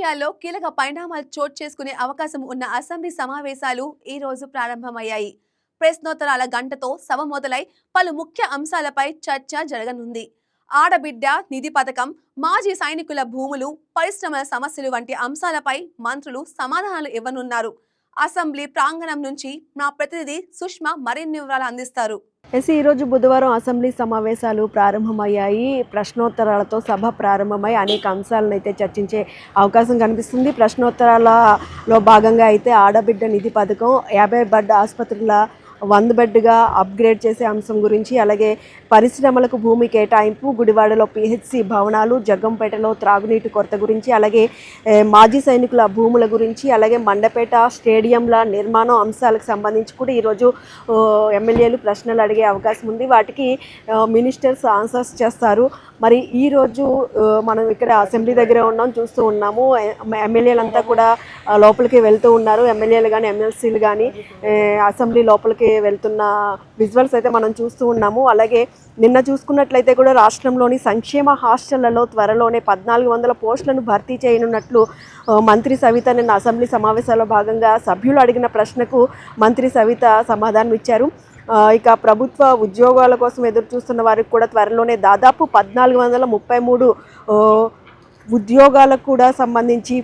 రాజకీయాల్లో కీలక పరిణామాలు చోటు చేసుకునే అవకాశం ఉన్న అసెంబ్లీ సమావేశాలు ఈ రోజు ప్రారంభమయ్యాయి. ప్రశ్నోత్తరాల గంటతో సభ మొదలై పలు ముఖ్య అంశాలపై చర్చ జరగనుంది. ఆడబిడ్డ నిధి పథకం, మాజీ సైనికుల భూములు, పరిశ్రమల సమస్యలు వంటి అంశాలపై మంత్రులు సమాధానాలు ఇవ్వనున్నారు. అసెంబ్లీ ప్రాంగణం నుంచి మా ప్రతినిధి సుష్మా మరిన్ని వివరాలు అందిస్తారు. ఈరోజు బుధవారం అసెంబ్లీ సమావేశాలు ప్రారంభమయ్యాయి. ప్రశ్నోత్తరాలతో సభ ప్రారంభమై అనేక అంశాలను అయితే చర్చించే అవకాశం కనిపిస్తుంది. ప్రశ్నోత్తరాలలో భాగంగా అయితే ఆడబిడ్డ నిధి పథకం, 50 బెడ్ ఆసుపత్రుల 100 బెడ్గా అప్గ్రేడ్ చేసే అంశం గురించి, అలాగే పరిశ్రమలకు భూమి కేటాయింపు, గుడివాడలో పిహెచ్సి భవనాలు, జగ్గంపేటలో త్రాగునీటి కొరత గురించి, అలాగే మాజీ సైనికుల భూముల గురించి, అలాగే మండపేట స్టేడియంల నిర్మాణం అంశాలకు సంబంధించి కూడా ఈరోజు ఎమ్మెల్యేలు ప్రశ్నలు అడిగే అవకాశం ఉంది. వాటికి మినిస్టర్స్ ఆన్సర్స్ చేస్తారు. మరి ఈరోజు మనం ఇక్కడ అసెంబ్లీ దగ్గర చూస్తూ ఉన్నాము. ఎమ్మెల్యేలంతా కూడా లోపలికి వెళ్తూ ఉన్నారు. ఎమ్మెల్యేలు కానీ ఎమ్మెల్సీలు కానీ అసెంబ్లీ లోపలికి వెళ్తున్న విజువల్స్ అయితే మనం చూస్తూ ఉన్నాము. అలాగే నిన్న చూసుకున్నట్లయితే కూడా రాష్ట్రంలోని సంక్షేమ హాస్టళ్లలో త్వరలోనే 1400 పోస్టులను భర్తీ చేయనున్నట్లు మంత్రి సవిత నిన్న అసెంబ్లీ సమావేశాల్లో భాగంగా సభ్యులు అడిగిన ప్రశ్నకు మంత్రి సవిత సమాధానం ఇచ్చారు. ఇక ప్రభుత్వ ఉద్యోగాల కోసం ఎదురు చూస్తున్న వారికి కూడా త్వరలోనే దాదాపు 1433 ఉద్యోగాలకు కూడా సంబంధించి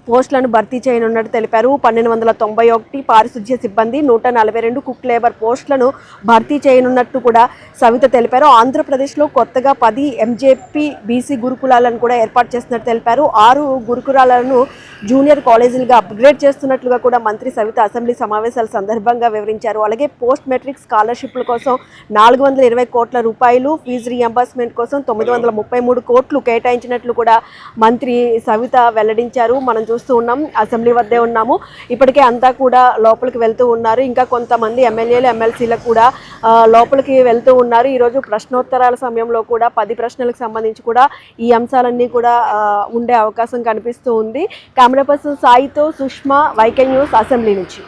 పోస్టులను భర్తీ చేయనున్నట్టు తెలిపారు. 1291 పారిశుధ్య సిబ్బంది, 142 కుక్ లేబర్ పోస్టులను భర్తీ చేయనున్నట్టు కూడా సవిత తెలిపారు. ఆంధ్రప్రదేశ్లో కొత్తగా 10 ఎంజేపీ బీసీ గురుకులాలను కూడా ఏర్పాటు చేస్తున్నట్టు తెలిపారు. 6 గురుకులాలను జూనియర్ కాలేజీలుగా అప్గ్రేడ్ చేస్తున్నట్లుగా కూడా మంత్రి సవిత అసెంబ్లీ సమావేశాల సందర్భంగా వివరించారు. అలాగే పోస్ట్ మెట్రిక్ స్కాలర్షిప్ల కోసం 420 కోట్ల రూపాయలు, ఫీజు రియంబర్స్మెంట్ కోసం 933 కోట్లు కేటాయించినట్లు కూడా మంత్రి సవిత వెల్లడించారు. మనం చూస్తూ ఉన్నాం, అసెంబ్లీ వద్దే ఉన్నాము. ఇప్పటికే అంతా కూడా లోపలికి వెళ్తూ ఉన్నారు. ఇంకా కొంతమంది ఎమ్మెల్యేలు ఎమ్మెల్సీలకు కూడా లోపలికి వెళ్తూ ఉన్నారు. ఈరోజు ప్రశ్నోత్తరాల సమయంలో కూడా 10 ప్రశ్నలకు సంబంధించి కూడా ఈ అంశాలన్నీ కూడా ఉండే అవకాశం కనిపిస్తూ ఉంది. కెమెరా పర్సన్ సాయితో సుష్మా, వైకే న్యూస్, అసెంబ్లీ నుంచి.